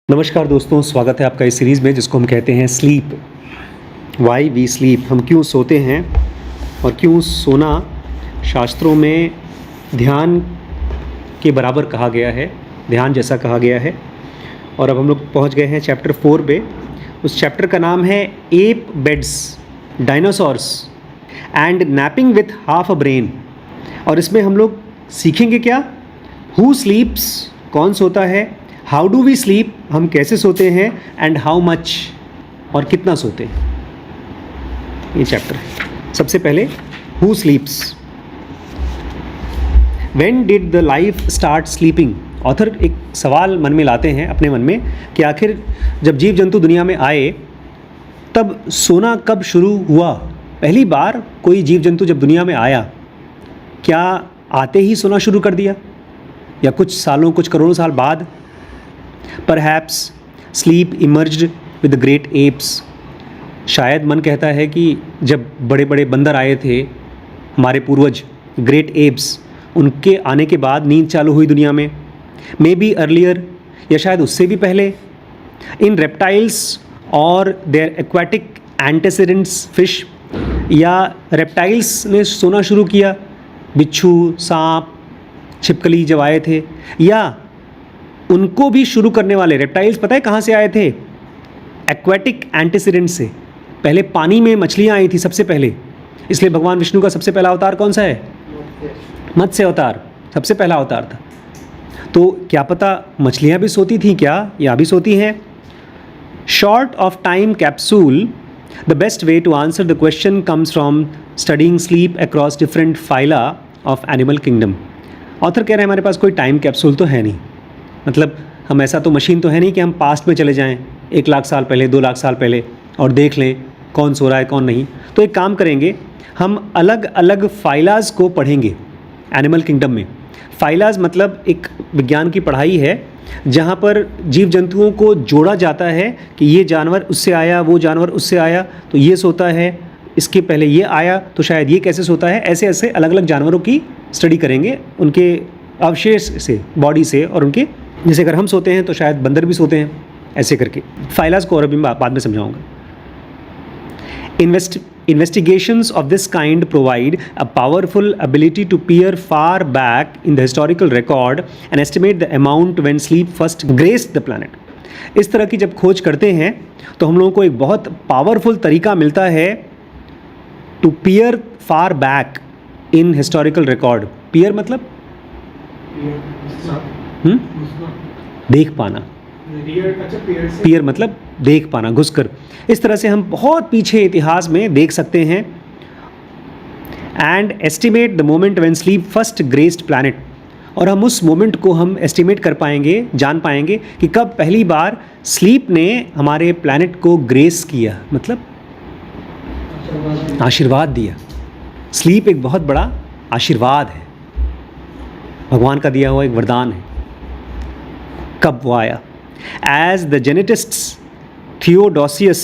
नमस्कार दोस्तों, स्वागत है आपका इस सीरीज़ में जिसको हम कहते हैं स्लीप। वाई वी स्लीप, हम क्यों सोते हैं और क्यों सोना शास्त्रों में ध्यान के बराबर कहा गया है, ध्यान जैसा कहा गया है। और अब हम लोग पहुंच गए हैं चैप्टर 4 पे। उस चैप्टर का नाम है app beds, dinosaurs and napping with half a brain. और इसमें हम लोग सीखेंगे क्या? हु स्लीप्स, कौन सोता है, हाउ डू वी स्लीप, हम कैसे सोते हैं, एंड हाउ मच, और कितना सोते हैं। ये चैप्टर है। सबसे पहले who स्लीप्स। When did the life start sleeping. Author एक सवाल मन में लाते हैं अपने मन में कि आखिर जब जीव जंतु दुनिया में आए तब सोना कब शुरू हुआ। पहली बार कोई जीव जंतु जब दुनिया में आया, क्या आते ही सोना शुरू कर दिया या कुछ सालों, कुछ करोड़ों साल बाद? Perhaps sleep emerged with the great apes। शायद मन कहता है कि जब बड़े बड़े बंदर आए थे, हमारे पूर्वज ग्रेट एप्स, उनके आने के बाद नींद चालू हुई दुनिया में। मे बी अर्लियर, या शायद उससे भी पहले। इन रेप्टाइल्स और देयर एक्वाटिक एंटेसिडेंट्स फिश, या रेप्टाइल्स ने सोना शुरू किया, बिच्छू, सांप, छिपकली जब आए थे, या उनको भी शुरू करने वाले रेप्टाइल्स पता है कहाँ से आए थे? एक्वाटिक एंटेसिडेंट से। पहले पानी में मछलियाँ आई थी सबसे पहले, इसलिए भगवान विष्णु का सबसे पहला अवतार कौन सा है? मत्स्य अवतार सबसे पहला अवतार था। तो क्या पता मछलियाँ भी सोती थी क्या, या भी सोती हैं? Short of time capsule, the best way to answer the question comes from studying sleep across different phyla of animal kingdom. Author कह रहे हैं हमारे पास कोई टाइम कैप्सूल तो है नहीं, मतलब हम ऐसा तो मशीन तो है नहीं कि हम पास्ट में चले जाएं 1 लाख साल पहले, 2 लाख साल पहले और देख लें कौन सो रहा है कौन नहीं। तो एक काम करेंगे, हम अलग अलग फाइलाज को पढ़ेंगे एनिमल किंगडम में। फाइलाज मतलब एक विज्ञान की पढ़ाई है जहाँ पर जीव जंतुओं को जोड़ा जाता है कि ये जानवर उससे आया, वो जानवर उससे आया तो ये सोता है, इसके पहले ये आया तो शायद ये कैसे सोता है। ऐसे ऐसे अलग अलग जानवरों की स्टडी करेंगे, उनके अवशेष से, बॉडी से, और उनके, जैसे अगर हम सोते हैं तो शायद बंदर भी सोते हैं, ऐसे करके। फाइलाज को और अभी बाद में समझाऊंगा। Investigations of this kind provide a powerful ability to peer far back in the historical record and estimate the amount when sleep first graced the planet। इस तरह की जब खोज करते हैं तो हम लोगों को एक बहुत पावरफुल तरीका मिलता है to peer far back in historical record. Peer मतलब देख पाना, पियर मतलब देख पाना, घुसकर। इस तरह से हम बहुत पीछे इतिहास में देख सकते हैं। And estimate the moment when sleep first graced planet, और हम उस मोमेंट को हम एस्टिमेट कर पाएंगे, जान पाएंगे कि कब पहली बार स्लीप ने हमारे प्लैनेट को ग्रेस किया, मतलब आशीर्वाद दिया। स्लीप एक बहुत बड़ा आशीर्वाद है, भगवान का दिया हुआ एक वरदान है। कब वो आया? As the genetists Theodosius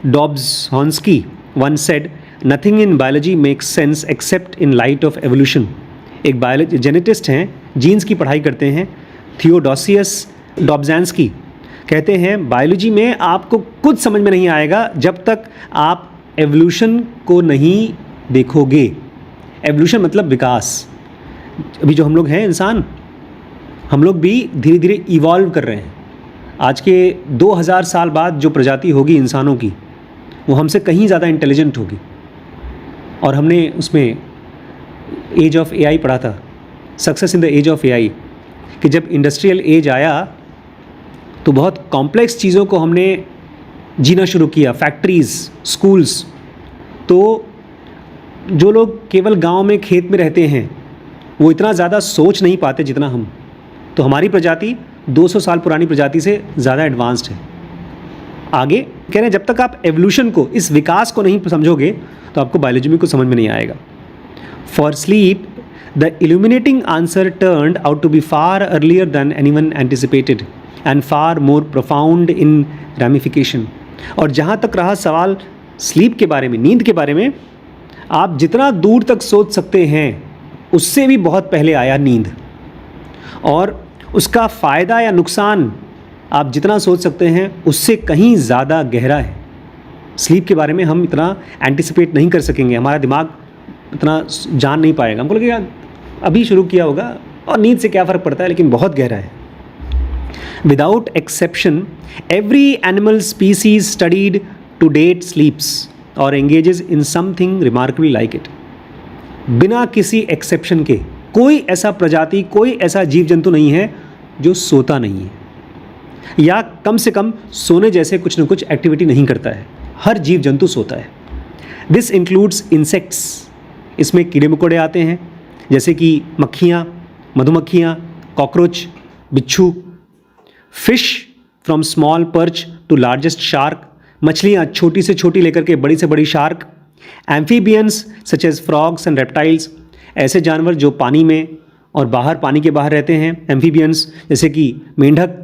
Dobzhansky once said, nothing in biology makes sense except in light of evolution। एक जेनेटिस्ट हैं, जीन्स की पढ़ाई करते हैं, थियोडोसियस डॉब्जांस्की, कहते हैं बायोलॉजी में आपको कुछ समझ में नहीं आएगा जब तक आप एवोल्यूशन को नहीं देखोगे। एवोल्यूशन मतलब विकास। अभी जो हम लोग हैं इंसान, हम लोग भी धीरे धीरे इवॉल्व कर रहे हैं। आज के 2000 साल बाद जो प्रजाति होगी इंसानों की, वो हमसे कहीं ज़्यादा इंटेलिजेंट होगी। और हमने उसमें एज ऑफ एआई पढ़ा था, success in the age of AI, कि जब इंडस्ट्रियल एज आया तो बहुत कॉम्प्लेक्स चीज़ों को हमने जीना शुरू किया, फैक्ट्रीज़, स्कूल्स। तो जो लोग केवल गांव में खेत में रहते हैं वो इतना ज़्यादा सोच नहीं पाते जितना हम। तो हमारी प्रजाति 200 साल पुरानी प्रजाति से ज़्यादा एडवांस्ड है। आगे कह रहे हैं जब तक आप एवोल्यूशन को, इस विकास को नहीं समझोगे तो आपको बायोलॉजी में कुछ समझ में नहीं आएगा। For sleep the illuminating answer turned out to be far earlier than anyone anticipated and far more profound in ramification. और जहाँ तक रहा सवाल स्लीप के बारे में, नींद के बारे में, आप जितना दूर तक सोच सकते हैं उससे भी बहुत पहले आया नींद। और उसका फ़ायदा या नुकसान आप जितना सोच सकते हैं उससे कहीं ज़्यादा गहरा है। स्लीप के बारे में हम इतना एंटिसिपेट नहीं कर सकेंगे, हमारा दिमाग इतना जान नहीं पाएगा। हमको लगेगा अभी शुरू किया होगा और नींद से क्या फ़र्क पड़ता है, लेकिन बहुत गहरा है। Without exception every animal species studied to date sleeps और engages in something remarkably like it. बिना किसी एक्सेप्शन के कोई ऐसा प्रजाति, कोई ऐसा जीव जंतु नहीं है जो सोता नहीं है, या कम से कम सोने जैसे कुछ न कुछ एक्टिविटी नहीं करता है। हर जीव जंतु सोता है। दिस इंक्लूड्स इंसेक्ट्स, इसमें कीड़े मकोड़े आते हैं जैसे कि मक्खियाँ, मधुमक्खियाँ, कॉकरोच, बिच्छू। Fish from small perch to largest shark, मछलियाँ छोटी से छोटी लेकर के बड़ी से बड़ी shark. Amphibians such as frogs and reptiles, ऐसे जानवर जो पानी में और बाहर, पानी के बाहर रहते हैं। एम्फीबियंस जैसे कि मेंढक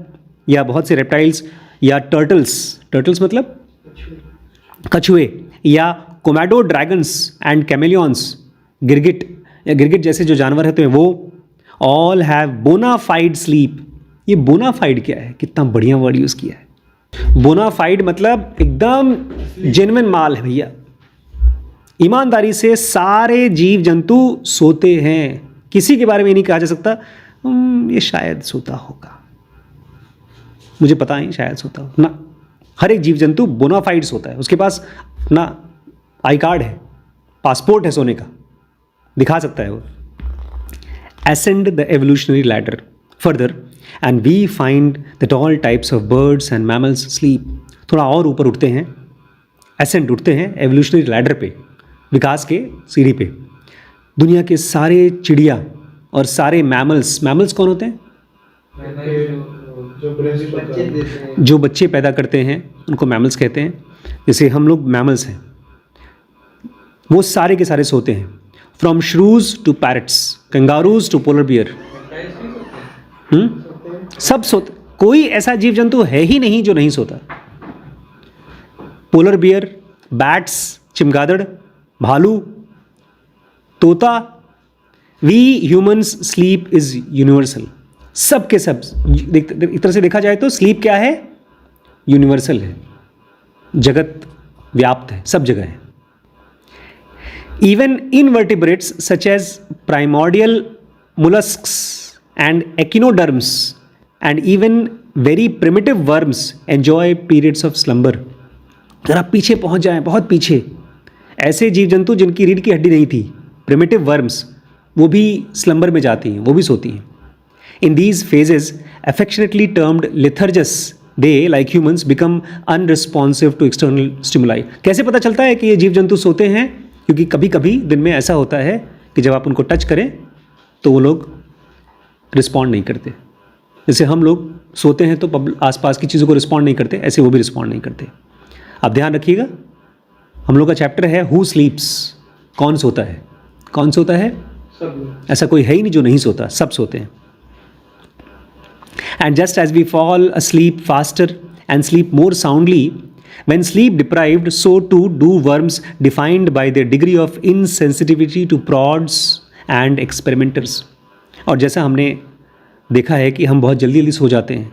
या बहुत से रेप्टाइल्स, या टर्टल्स मतलब कछुए, या कोमैडो ड्रैगन्स एंड कैमेलियंस, गिरगिट जैसे जो जानवर रहते हैं वो। All have bonafide sleep. ये बोनाफाइड क्या है, कितना बढ़िया वर्ड यूज़ किया है। बोनाफाइड मतलब एकदम जेन्युइन माल है भैया। ईमानदारी से सारे जीव जंतु सोते हैं। किसी के बारे में नहीं कहा जा सकता ये शायद सोता होगा, मुझे पता नहीं, शायद सोता हो ना। हर एक जीव जंतु बोनाफाइड सोता है, उसके पास अपना आई कार्ड है, पासपोर्ट है सोने का, दिखा सकता है वो। Ascend the evolutionary ladder further and we find that all types of birds and mammals sleep. थोड़ा और ऊपर उठते हैं, ascend उठते हैं evolutionary ladder पे, विकास के सीढ़ी पे। दुनिया के सारे चिड़िया और सारे मैमल्स कौन होते हैं? जो बच्चे पैदा करते हैं उनको मैमल्स कहते हैं। जैसे हम लोग मैमल्स हैं, वो सारे के सारे सोते हैं। From shrews to parrots, kangaroos to polar bear, सब सोते। कोई ऐसा जीव जंतु है ही नहीं जो नहीं सोता। पोलर बियर, बैट्स, चमगादड़, भालू, तोता। We humans sleep is universal. सब के सब, एक तरह से देखा जाए तो स्लीप क्या है? यूनिवर्सल है, जगत व्याप्त है, सब जगह है। Even invertebrates such as primordial mollusks and echinoderms and even very primitive worms enjoy periods of slumber. अगर आप पीछे पहुंच जाएं, बहुत पीछे, ऐसे जीव जंतु जिनकी रीढ़ की हड्डी नहीं थी, प्रिमिटिव वर्म्स, वो भी स्लम्बर में जाती हैं, वो भी सोती हैं। In these phases, affectionately termed lethargous, they like humans become unresponsive to external stimuli. कैसे पता चलता है कि ये जीव जंतु सोते हैं? क्योंकि कभी कभी दिन में ऐसा होता है कि जब आप उनको टच करें तो वो लोग रिस्पॉन्ड नहीं करते। जैसे हम लोग सोते हैं तो आसपास की चीज़ों को रिस्पॉन्ड नहीं करते, ऐसे वो भी रिस्पॉन्ड नहीं करते। आप ध्यान रखिएगा, हम लोग का चैप्टर है हु स्लीप्स, कौन सोता है? कौन सोता है? सब। ऐसा कोई है ही नहीं जो नहीं सोता, सब सोते हैं। And just as we fall asleep faster and sleep more soundly, when sleep deprived, so too do worms, defined by their degree of insensitivity to prods and experimenters. और जैसा हमने देखा है कि हम बहुत जल्दी सो जाते हैं,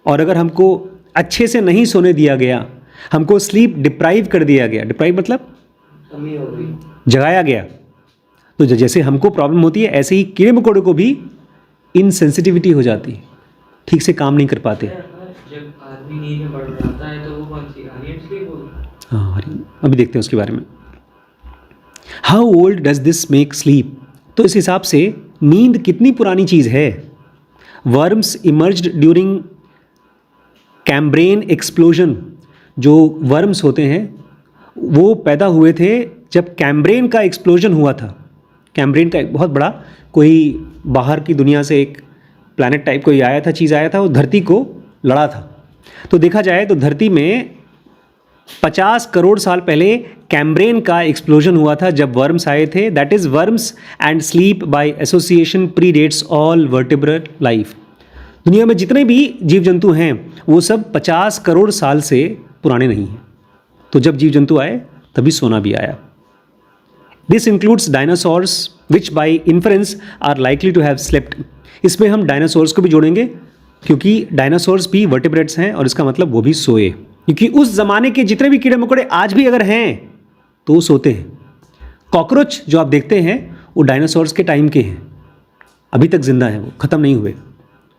और अगर हमको अच्छे से नहीं सोने दिया गया, हमको स्लीप डिप्राइव कर दिया गया, डिप्राइव मतलब कमी हो गई, जगाया गया, तो जैसे हमको प्रॉब्लम होती है ऐसे ही कीड़े मकोड़े को भी इनसेंसिटिविटी हो जाती है, ठीक से काम नहीं कर पाते। जब आदमी नींद में बढ़ जाता है तो वो कौन सी REM स्लीप होगी? हाँ, अभी देखते हैं उसके बारे में। How old does this make sleep? तो इस हिसाब से नींद कितनी पुरानी चीज़ है? Worms emerged during Cambrian explosion. जो वर्म्स होते हैं वो पैदा हुए थे जब कैम्ब्रेन का एक्सप्लोजन हुआ था। कैम्ब्रेन का एक बहुत बड़ा कोई बाहर की दुनिया से एक प्लैनेट टाइप कोई आया था, चीज़ आया था, वो धरती को लड़ा था। तो देखा जाए तो धरती में 50 करोड़ साल पहले कैम्ब्रेन का एक्सप्लोजन हुआ था जब वर्म्स आए थे। That is worms and sleep by association predates all vertebrate life. दुनिया में जितने भी जीव जंतु हैं वो सब 50 करोड़ साल से पुराने नहीं हैं। तो जब जीव जंतु आए तभी सोना भी आया। This includes dinosaurs which by inference are likely to have slept. इसमें हम डायनासोर्स को भी जोड़ेंगे क्योंकि डायनासोर्स भी वर्टिब्रेट्स हैं और इसका मतलब वो भी सोए, क्योंकि उस ज़माने के जितने भी कीड़े मकोड़े आज भी अगर हैं तो वो सोते हैं। कॉकरोच जो आप देखते हैं वो डायनासोर्स के टाइम के हैं, अभी तक जिंदा हैं, वो ख़त्म नहीं हुए।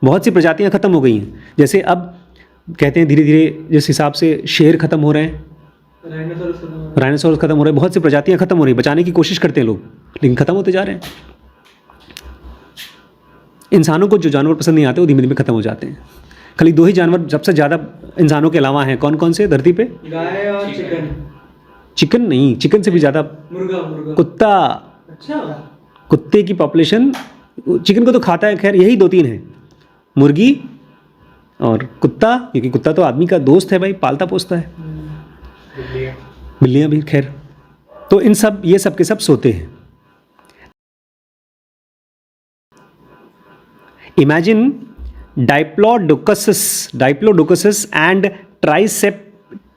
बहुत सी प्रजातियां ख़त्म हो गई हैं, जैसे अब कहते हैं धीरे धीरे जिस हिसाब से शेर ख़त्म हो रहे हैं, राइनोसोरस ख़त्म हो रहे हैं, बहुत सी प्रजातियां ख़त्म हो रही हैं, बचाने की कोशिश करते हैं लोग, लेकिन ख़त्म होते जा रहे हैं। इंसानों को जो जानवर पसंद नहीं आते वो धीमे धीमे ख़त्म हो जाते हैं। खाली 2 ही जानवर सबसे ज़्यादा इंसानों के अलावा हैं, कौन कौन से धरती पे? गाय और चिकन। चिकन नहीं, चिकन से भी ज़्यादा मुर्गा। कुत्ता। अच्छा, कुत्ते की पॉपुलेशन, चिकन को तो खाता है, खैर यही 2-3 हैं, मुर्गी और कुत्ता, क्योंकि कुत्ता तो आदमी का दोस्त है भाई, पालता पोसता है। बिल्लियाँ भी, खैर तो इन सब, ये सब के सब सोते हैं। Imagine diplodocus and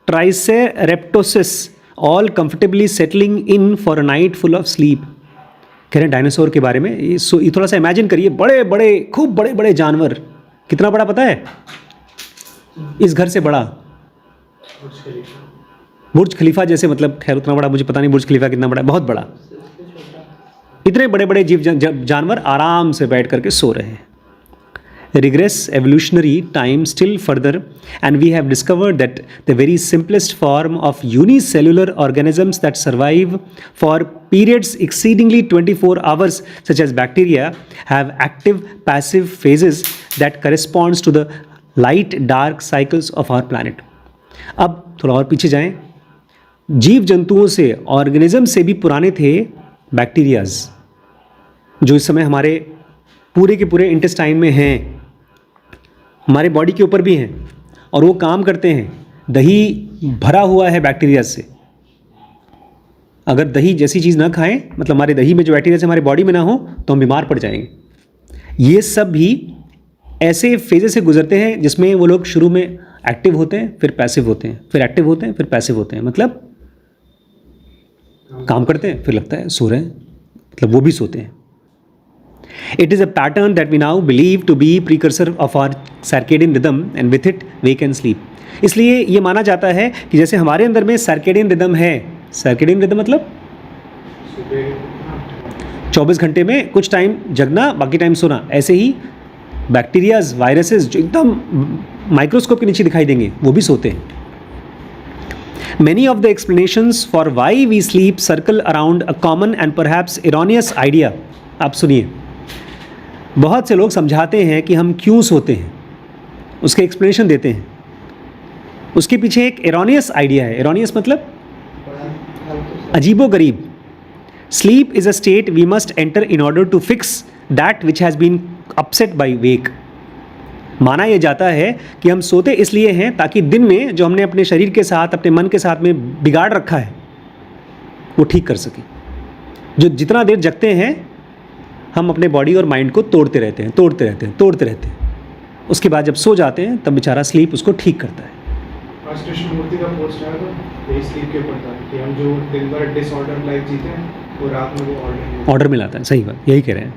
triceratops all comfortably settling in for a night full of sleep. कह रहे हैं डायनासोर के बारे में, ये थोड़ा सा इमेजिन करिए, बड़े बड़े, खूब बड़े बड़े जानवर। कितना बड़ा पता है? इस घर से बड़ा, बुर्ज खलीफा जैसे, मतलब खैर उतना बड़ा मुझे पता नहीं बुर्ज खलीफा कितना बड़ा है, बहुत बड़ा। इतने बड़े बड़े जानवर आराम से बैठ करके सो रहे हैं। Regress evolutionary time still further, and we have discovered that the very simplest form of unicellular organisms that survive for periods exceedingly 24 hours, such as bacteria, have active passive phases that corresponds to the light dark cycles of our planet. अब थोड़ा और पीछे जाएं, जीव जंतुओं से, organism से भी पुराने थे बैक्टीरियाज, जो इस समय हमारे पूरे के पूरे इंटेस्टाइन में हैं, हमारे बॉडी के ऊपर भी हैं, और वो काम करते हैं। दही भरा हुआ है बैक्टीरिया से। अगर दही जैसी चीज़ ना खाएं, मतलब हमारे दही में जो बैक्टीरिया हमारी बॉडी में ना हो, तो हम बीमार पड़ जाएंगे। ये सब भी ऐसे फेजेस से गुजरते हैं जिसमें वो लोग शुरू में एक्टिव होते हैं, फिर पैसिव होते हैं, फिर एक्टिव होते हैं, फिर पैसिव होते हैं। मतलब काम करते हैं, फिर लगता है सो रहे हैं, मतलब वो भी सोते हैं। It is a pattern that we now believe to be precursor of our circadian rhythm, and with it we can sleep. इसलिए ये माना जाता है कि जैसे हमारे अंदर में सर्केडियन रिदम है, सर्केडियन रिदम मतलब 24 घंटे में कुछ टाइम जगना, बाकी टाइम सोना, ऐसे ही बैक्टीरियाज, वायरसेस जो एकदम माइक्रोस्कोप के नीचे दिखाई देंगे, वो भी सोते हैं। Many of the explanations for why we sleep circle around a common and perhaps erroneous idea. आप सुनिए, बहुत से लोग समझाते हैं कि हम क्यों सोते हैं, उसके एक्सप्लेनेशन देते हैं। उसके पीछे एक एरोनियस आइडिया है। एरोनियस मतलब अजीबो-गरीब। Sleep is a state we must enter in order to fix that which has been upset by wake. माना यह जाता है कि हम सोते इसलिए हैं ताकि दिन में जो हमने अपने शरीर के साथ, अपने मन के साथ में बिगाड़ रखा है, वो ठीक कर सके। जो जितना देर जगते हैं, हम अपने बॉडी और माइंड को तोड़ते रहते हैं, तोड़ते रहते हैं, तोड़ते रहते हैं। उसके बाद जब सो जाते हैं तब बेचारा स्लीप उसको ठीक करता है। आज कृष्णमूर्ति का पोस्ट आया था, यही स्लीप के ऊपर था कि हम जो दिन भर डिसऑर्डर लाइफ जीते हैं, वो रात में वो ऑर्डर में लाता है। सही बात, यही कह रहे हैं।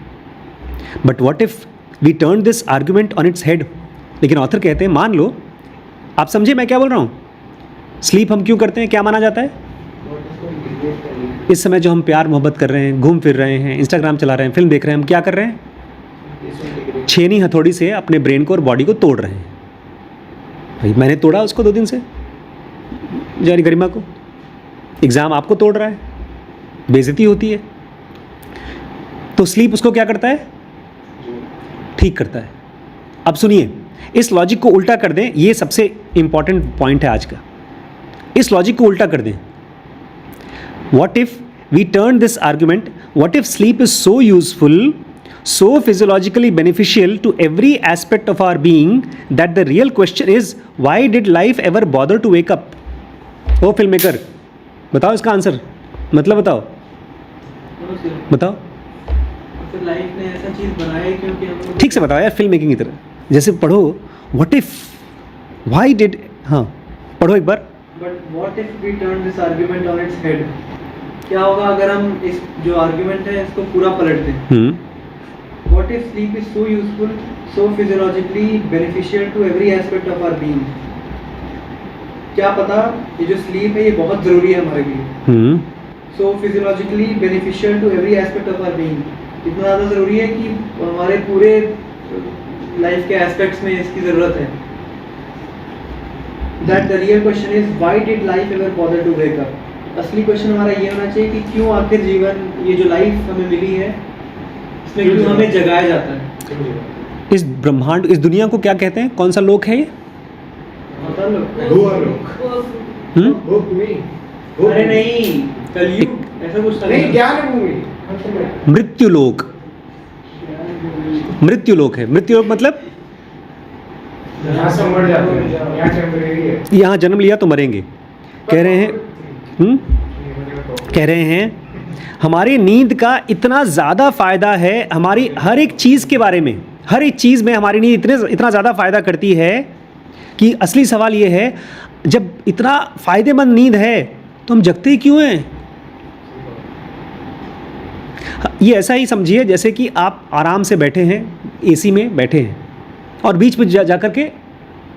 But what if we turn this argument on its head. लेकिन ऑथर कहते हैं, मान लो, आप समझे मैं क्या बोल रहा हूँ, स्लीप हम क्यों करते हैं, क्या माना जाता है? इस समय जो हम प्यार मोहब्बत कर रहे हैं, घूम फिर रहे हैं, इंस्टाग्राम चला रहे हैं, फिल्म देख रहे हैं, हम क्या कर रहे हैं? छेनी हथौड़ी से अपने ब्रेन को और बॉडी को तोड़ रहे हैं। भाई मैंने तोड़ा उसको 2 दिन से, जारी गरिमा को, एग्ज़ाम आपको तोड़ रहा है, बेइज्जती होती है। तो स्लीप उसको क्या करता है? ठीक करता है। अब सुनिए, इस लॉजिक को उल्टा कर दें, ये सबसे इंपॉर्टेंट पॉइंट है आज का। इस लॉजिक को उल्टा कर दें। What if we turn this argument, what if sleep is so useful, so physiologically beneficial to every aspect of our being that the real question is, why did life ever bother to wake up? ओ filmmaker, बताओ इसका answer, मतलब बताओ, बताओ। फिर life ने ऐसा चीज़ बनाया क्योंकि हम ठीक से बताओ यार, फिल्म मेकिंग की तरह। जैसे पढ़ो, what if, why did, हाँ पढ़ो एक बार। But what if we turn this argument on its head? क्या होगा अगर हम इस जो आर्ग्यूमेंट है इसको पूरा पलट दें? What if sleep is so useful, so physiologically beneficial to every aspect of our being? क्या पता ये जो sleep है ये बहुत ज़रूरी है हमारे लिए. So physiologically beneficial to every aspect of our being. इतना ज़्यादा ज़रूरी है कि हमारे पूरे लाइफ के एस्पेक्ट्स में इसकी ज़रूरत है. That the real question is why did life ever bother to wake up? असली क्वेश्चन हमारा ये होना चाहिए कि क्यों आखिर जीवन, ये जो लाइफ हमें मिली है, इसमें क्यों हमें जगाया जाता है. इस ब्रह्मांड, इस दुनिया को क्या कहते हैं? कौन सा लोक है ये? बता लो. अरे नहीं, कलयुग ऐसा कुछ था. नहीं, ज्ञान भूमि. मृत्युलोक. मृत्युलोक है. मृत्युलोक मतलब यहाँ से मर जाते हैं, यहाँ टेम्परेरी है. यहाँ जन्म लिया तो मरेंगे. कह रहे हैं कह रहे हैं हमारी नींद का इतना ज़्यादा फ़ायदा है, हमारी हर एक चीज़ के बारे में, हर एक चीज़ में हमारी नींद इतना ज़्यादा फ़ायदा करती है कि असली सवाल ये है, जब इतना फ़ायदेमंद नींद है तो हम जगते ही क्यों हैं? ये ऐसा ही समझिए जैसे कि आप आराम से बैठे हैं, एसी में बैठे हैं और बीच में जा कर के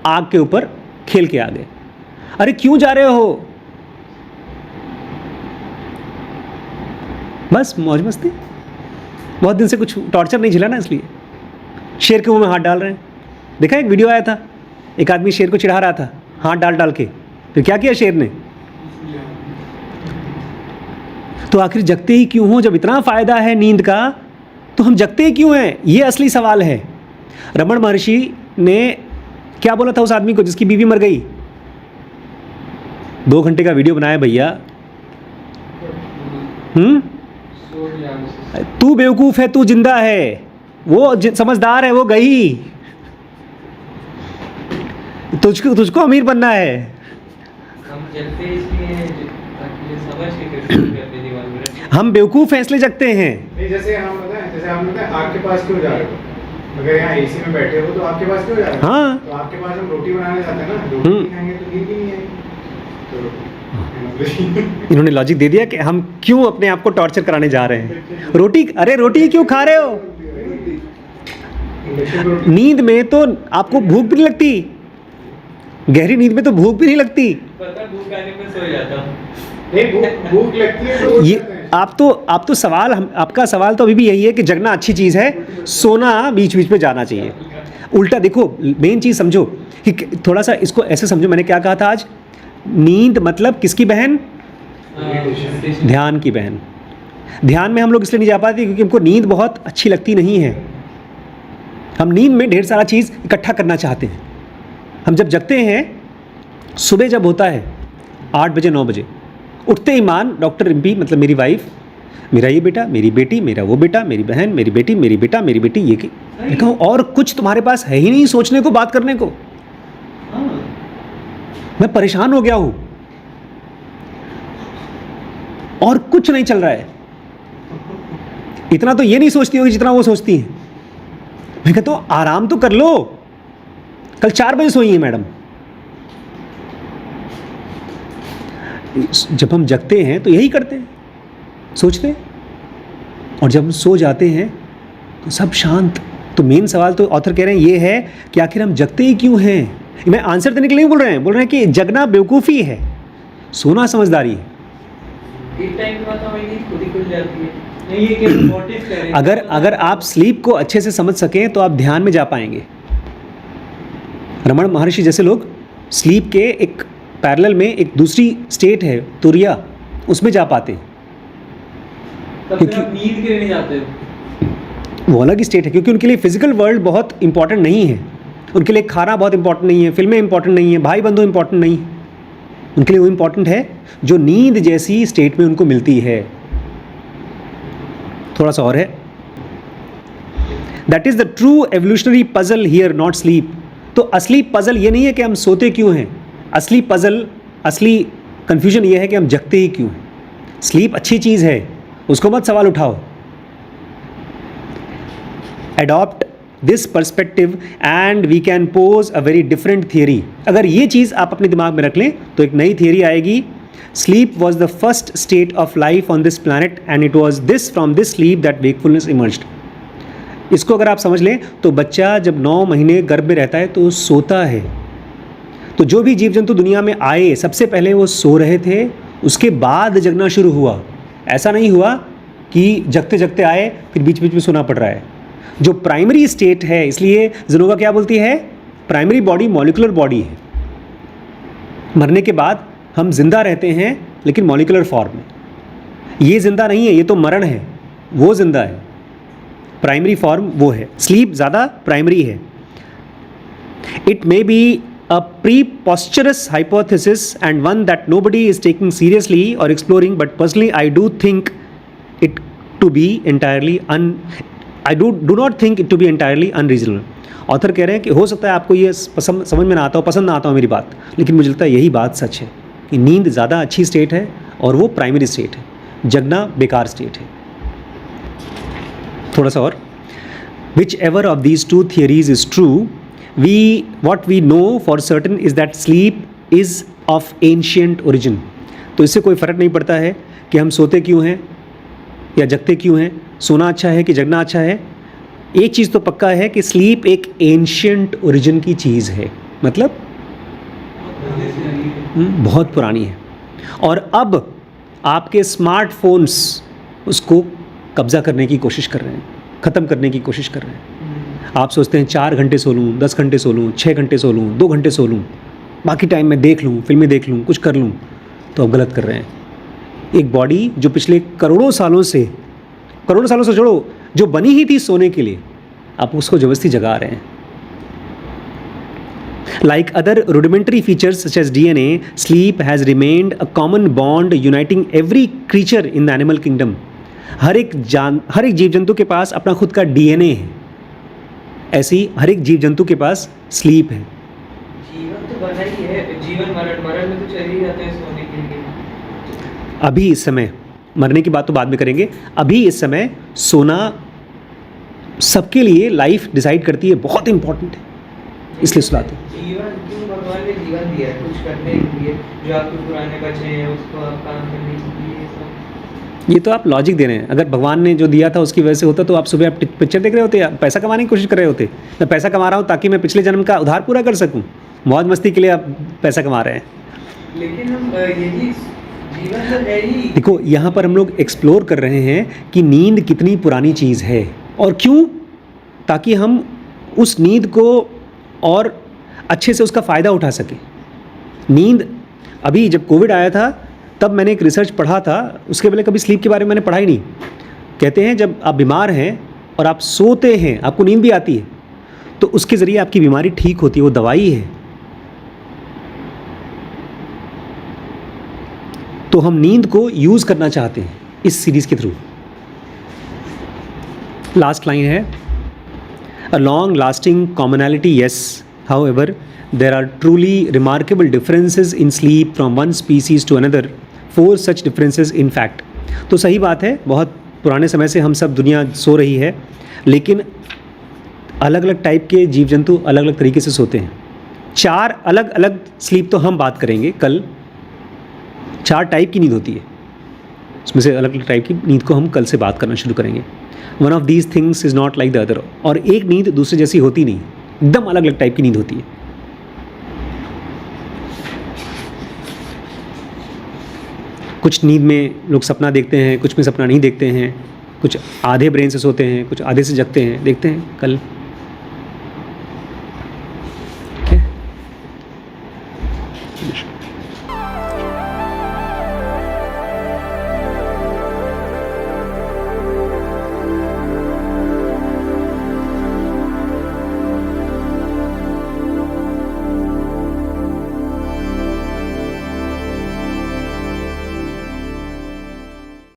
आग के ऊपर खेल के आ गए. अरे क्यों जा रहे हो? बस मौज मस्ती. बहुत दिन से कुछ टॉर्चर नहीं झेला ना, इसलिए शेर के मुंह में हाथ डाल रहे हैं. देखा, एक वीडियो आया था, एक आदमी शेर को चिढ़ा रहा था हाथ डाल डाल के. फिर क्या किया शेर ने? तो आखिर जगते ही क्यों हो? जब इतना फ़ायदा है नींद का तो हम जगते ही क्यों हैं? ये असली सवाल है. रमण महर्षि ने क्या बोला था उस आदमी को जिसकी बीवी मर गई? 2 घंटे का वीडियो बनाया भैया. तू बेवकूफ़ है, तू जिंदा है. वो समझदार है, वो गई. तुझको अमीर बनना है. हम जगते इसलिए हैं ताकि ये समझ के करते अपने दिमाग में रखें. हम बेवकूफ़ हैं इसलिए जगते हैं. नहीं, जैसे हम बताएं आग के पास क्यों जा रहे हो? अगर यहाँ एसी में बैठे हो तो आपके पास क्यों जा रहे हो? हाँ. तो आपके पास हम रोटी बनाने जाते हैं ना, रोटी नहीं खाएंगे तो नींद ही नहीं आएगी. इन्होंने लॉजिक दे दिया कि हम क्यों अपने आप को टॉर्चर कराने जा रहे हैं. रोटी, अरे रोटी क्यों खा रहे हो? नींद में तो आपको भूख भी नहीं लगती. गहरी नींद में तो भूख भी नहीं लगती. पता है, भूख आने में सो जाता हूँ. नहीं, भूख लगती है तो ये आप तो सवाल, आपका सवाल तो अभी भी यही है कि जगना अच्छी चीज़ है, सोना बीच बीच में जाना चाहिए. उल्टा देखो, मेन चीज़ समझो कि थोड़ा सा इसको ऐसे समझो. मैंने क्या कहा था आज? नींद मतलब किसकी बहन? ध्यान की बहन. ध्यान में हम लोग इसलिए नहीं जा पाते क्योंकि हमको नींद बहुत अच्छी लगती नहीं है. हम नींद में ढेर सारा चीज़ इकट्ठा करना चाहते हैं. हम जब जगते हैं, सुबह जब होता है 8 बजे 9 बजे, उठते ही मान डॉक्टर रिम्पी, मतलब मेरी वाइफ, मेरा ये बेटा, मेरी बेटी, मेरा वो बेटा, मेरी बहन, मेरी बेटी, मेरी बेटा, मेरी बेटी, ये की देखो, और कुछ तुम्हारे पास है ही नहीं सोचने को, बात करने को. मैं परेशान हो गया हूं और कुछ नहीं चल रहा है. इतना तो ये नहीं सोचती होगी जितना वो सोचती है. मैं कहता हूं आराम तो कर लो, कल 4 बजे सोई है मैडम. जब हम जगते हैं तो यही करते हैं, सोचते हैं, और जब हम सो जाते हैं तो सब शांत. तो मेन सवाल तो ऑथर कह रहे हैं ये है कि आखिर हम जगते ही क्यों हैं. मैं आंसर देने के लिए बोल रहे हैं कि जगना बेवकूफ़ी है, सोना समझदारी है. एक टाइम के बाद हमारी नींद खुद ही खुल जाती है. नहीं, ये क्या नोटिस करें. अगर आप स्लीप को अच्छे से समझ सकें तो आप ध्यान में जा पाएंगे. रमण महर्षि जैसे लोग स्लीप के एक पैरेलल में एक दूसरी स्टेट है तुरिया, उसमें जा पाते हैं. तब फिर आप नींद के लिए नहीं जाते हो. वो अलग ही स्टेट है क्योंकि उनके लिए फिजिकल वर्ल्ड बहुत इंपॉर्टेंट नहीं है. उनके लिए खाना बहुत इंपॉर्टेंट नहीं है, फिल्में इंपॉर्टेंट नहीं है, भाई बंधु इंपॉर्टेंट नहीं है. उनके लिए वो इंपॉर्टेंट है जो नींद जैसी स्टेट में उनको मिलती है. थोड़ा सा और है. That is the true evolutionary puzzle here, not sleep. तो असली पजल ये नहीं है कि हम सोते क्यों हैं. असली पजल, असली कन्फ्यूजन ये है कि हम जगते ही क्यों. स्लीप अच्छी चीज़ है, उसको मत सवाल उठाओ. Adopt this perspective and we can pose a very different theory. अगर ये चीज़ आप अपने दिमाग में रख लें तो एक नई थियरी आएगी. Sleep was the first state of life on this planet and it was this from this sleep that wakefulness emerged. इसको अगर आप समझ लें तो बच्चा जब 9 महीने गर्भ में रहता है तो सोता है। तो जो भी जीव जंतु दुनिया में आए सबसे पहले वो सो रहे थे, उसके बाद जगना शुरू हुआ। ऐसा नहीं हुआ कि जगते जगते आए फिर बीच बीच में सोना पड़ रहा है। जो प्राइमरी स्टेट है, इसलिए ज़िनोवा क्या बोलती है, प्राइमरी बॉडी मॉलिक्यूलर बॉडी है। मरने के बाद हम जिंदा रहते हैं लेकिन मॉलिक्यूलर फॉर्म में। ये जिंदा नहीं है, ये तो मरण है, वो जिंदा है। प्राइमरी फॉर्म वो है। स्लीप ज़्यादा प्राइमरी है। It may be a preposterous hypothesis and one that nobody is taking seriously or exploring, but personally I do think it to be entirely do not think it to be entirely unreasonable। Author कह रहे हैं कि हो सकता है आपको ये समझ में ना आता हो, पसंद ना आता हो मेरी बात, लेकिन मुझे लगता है यही बात सच है कि नींद ज़्यादा अच्छी स्टेट है और वो प्राइमरी स्टेट है, जगना बेकार स्टेट है। थोड़ा सा और, which ever of these two theories is true, what we know for certain is that sleep is of ancient origin। तो इससे कोई फ़र्क नहीं पड़ता है कि हम सोते क्यों हैं या जगते क्यों हैं, सोना अच्छा है कि जगना अच्छा है। एक चीज़ तो पक्का है कि स्लीप एक एंशियंट ओरिजिन की चीज़ है, मतलब बहुत पुरानी है। और अब आपके स्मार्टफोन्स उसको कब्ज़ा करने की कोशिश कर रहे हैं, ख़त्म करने की कोशिश कर रहे हैं। आप सोचते हैं 4 घंटे सो लूँ, 10 घंटे सो लूँ, 6 घंटे सो लूँ, 2 घंटे सो लूँ, बाकी टाइम में देख लूँ, फिल्में देख लूँ, कुछ कर लूँ, तो आप गलत कर रहे हैं। एक बॉडी जो पिछले करोड़ों सालों से छोड़ो, जो बनी ही थी सोने के लिए, आप उसको ज़बरदस्ती जगा रहे हैं। Like other rudimentary features such as DNA, sleep has remained a common bond uniting every creature in the animal kingdom। हर एक जीव जंतु के पास अपना खुद का DNA है, ऐसी हर एक जीव जंतु के पास स्लीप है। जीवन तो बना ही है, जीवन मरण में तो चले ही जाते हैं सोने के लिए। अभी इस समय, मरने की बात तो बाद में करेंगे, अभी इस समय सोना सबके लिए लाइफ डिसाइड करती है, बहुत इंपॉर्टेंट है, इसलिए सुलाते हैं। जीवन क्यों भगवान ने जीवन दिया है, कुछ करने के लिए, जो आपके पुराने बचे हैं उसको आप काम करने के लिए। ये तो आप लॉजिक दे रहे हैं। अगर भगवान ने जो दिया था उसकी वजह से होता तो आप सुबह आप पिक्चर देख रहे होते या पैसा कमाने की कोशिश कर रहे होते। मैं पैसा कमा रहा हूँ ताकि मैं पिछले जन्म का उधार पूरा कर सकूँ, मौज मस्ती के लिए आप पैसा कमा रहे हैं। लेकिन हम यही जीवन तो है ही। देखो यहाँ पर हम लोग एक्सप्लोर कर रहे हैं कि नींद कितनी पुरानी चीज़ है और क्यों, ताकि हम उस नींद को और अच्छे से उसका फ़ायदा उठा सकें। नींद, अभी जब कोविड आया था तब मैंने एक रिसर्च पढ़ा था, उसके पहले कभी स्लीप के बारे में मैंने पढ़ा ही नहीं। कहते हैं जब आप बीमार हैं और आप सोते हैं, आपको नींद भी आती है, तो उसके ज़रिए आपकी बीमारी ठीक होती है, वो दवाई है। तो हम नींद को यूज़ करना चाहते हैं इस सीरीज़ के थ्रू। लास्ट लाइन है, a long lasting commonality yes, however there are truly remarkable differences in sleep from one species to another, 4 such differences in fact। तो सही बात है, बहुत पुराने समय से हम सब दुनिया सो रही है, लेकिन अलग अलग टाइप के जीव जंतु अलग अलग तरीके से सोते हैं। 4 अलग अलग स्लीप तो हम बात करेंगे कल, 4 टाइप की नींद होती है, उसमें से अलग अलग टाइप की नींद को हम कल से बात करना शुरू करेंगे। One of these things is not like the other. और एक नींद दूसरे जैसी होती नहीं, एकदम अलग अलग टाइप की नींद होती है। कुछ नींद में लोग सपना देखते हैं, कुछ में सपना नहीं देखते हैं, कुछ आधे ब्रेन से सोते हैं, कुछ आधे से जगते हैं। देखते हैं कल। ठीक है।